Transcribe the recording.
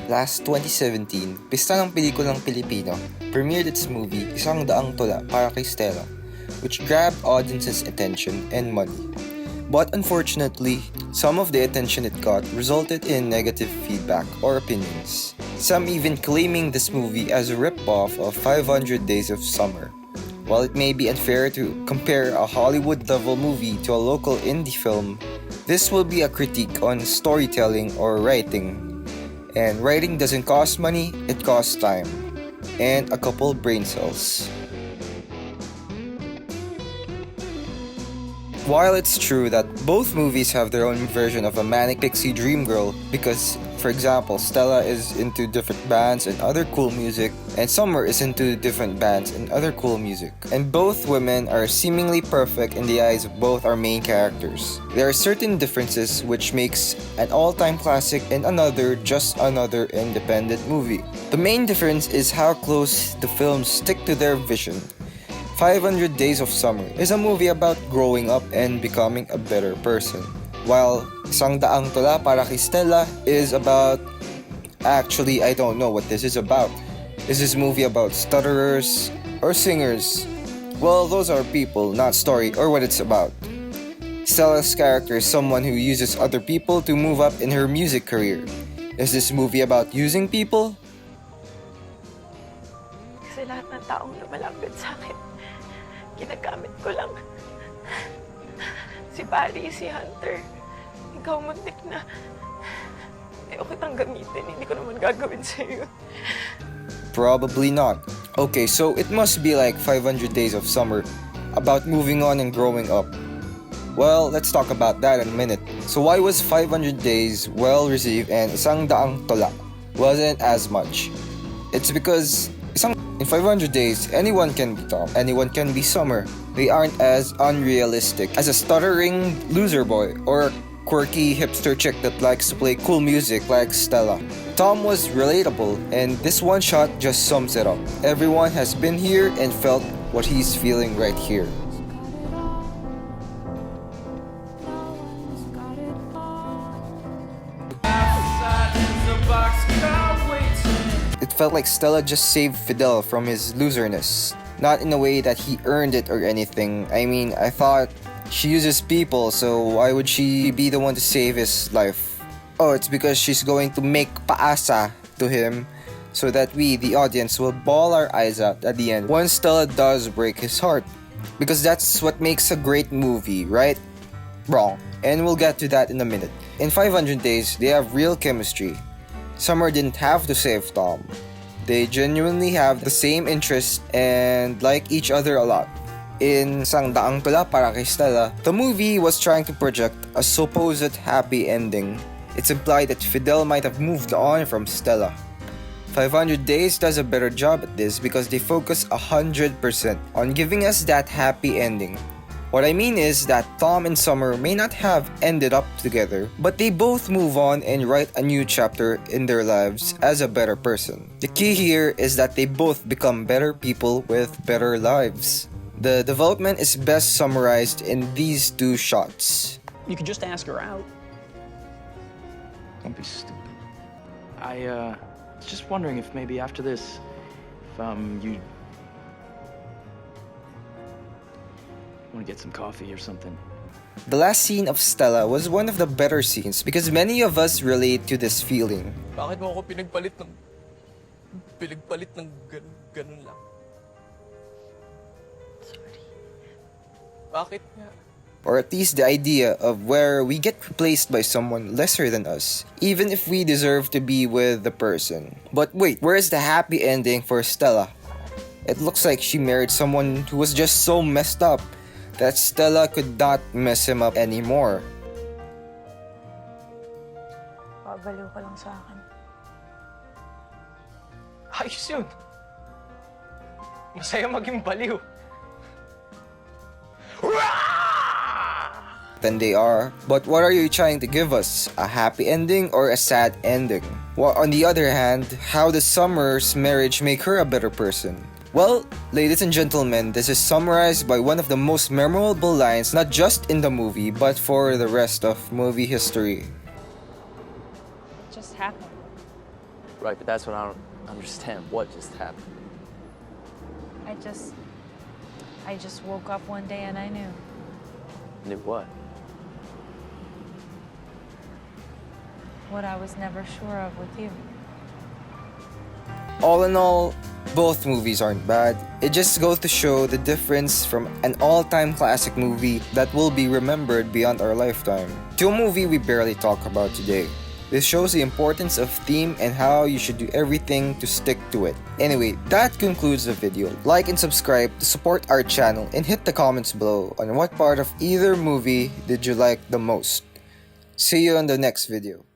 Last 2017, pista ng pelikulang Pilipino, premiered its movie, Tula Para Kay Stella, which grabbed audiences' attention and money. But unfortunately, some of the attention it got resulted in negative feedback or opinions. Some even claiming this movie as a rip-off of 500 Days of Summer. While it may be unfair to compare a Hollywood-level movie to a local indie film, this will be a critique on storytelling or writing. And writing doesn't cost money, it costs time. And a couple brain cells. While it's true that both movies have their own version of a manic pixie dream girl, because, for example, Stella is into different bands and other cool music, and Summer is into different bands and other cool music. And both women are seemingly perfect in the eyes of both our main characters. There are certain differences which makes an all-time classic and another just another independent movie. The main difference is how close the films stick to their vision. 500 Days of Summer is a movie about growing up and becoming a better person. While Tula Para Kay Stella is about... Actually, I don't know what this is about. Is this movie about stutterers or singers? Well, those are people, not story or what it's about. Stella's character is someone who uses other people to move up in her music career. Is this movie about using people? Kasi lahat ng taong lumalapit sa akin, ginagamit ko lang. Si Pari, si Hunter, ikaw muntik na. Ayaw kitang gamitin, hindi ko naman gagawin sa'yo. Probably not. Okay, so it must be like 500 Days of Summer, about moving on and growing up. Well, let's talk about that in a minute. So why was 500 Days well received and Tula wasn't as much? It's because in 500 Days, anyone can be Tom, anyone can be Summer. They aren't as unrealistic as a stuttering loser boy or a quirky hipster chick that likes to play cool music like Stella. Tom was relatable, and this one shot just sums it up. Everyone has been here and felt what he's feeling right here. It felt like Stella just saved Fidel from his loserness. Not in a way that he earned it or anything. I mean, I thought she uses people, so why would she be the one to save his life? Oh, it's because she's going to make paasa to him so that we, the audience, will bawl our eyes out at the end once Stella does break his heart. Because that's what makes a great movie, right? Wrong. And we'll get to that in a minute. In 500 Days, they have real chemistry. Summer didn't have to save Tom. They genuinely have the same interests and like each other a lot. In Tula Para Kay Stella, the movie was trying to project a supposed happy ending. It's implied that Fidel might have moved on from Stella. 500 Days does a better job at this because they focus 100% on giving us that happy ending. What I mean is that Tom and Summer may not have ended up together, but they both move on and write a new chapter in their lives as a better person. The key here is that they both become better people with better lives. The development is best summarized in these two shots. You could just ask her out. Don't be stupid. I was just wondering if maybe after this, you want to get some coffee or something. The last scene of Stella was one of the better scenes because many of us relate to this feeling. Bakit mo ako pinagpalit ng ganun lang? Sorry. Bakit nga? Or at least the idea of where we get replaced by someone lesser than us, even if we deserve to be with the person. But wait, where is the happy ending for Stella? It looks like she married someone who was just so messed up that Stella could not mess him up anymore. Pabaliw ka lang sa akin. Ayos yun. Masaya maging baliw. Than they are. But what are you trying to give us? A happy ending or a sad ending? Well, on the other hand, how does Summer's marriage make her a better person? Well, ladies and gentlemen, this is summarized by one of the most memorable lines not just in the movie but for the rest of movie history. It just happened. Right, but that's what I don't understand. What just happened? I just woke up one day and I knew. Knew what? What I was never sure of with you. All in all, both movies aren't bad. It just goes to show the difference from an all-time classic movie that will be remembered beyond our lifetime to a movie we barely talk about today. This shows the importance of theme and how you should do everything to stick to it. Anyway, that concludes the video. Like and subscribe to support our channel and hit the comments below on what part of either movie did you like the most. See you on the next video.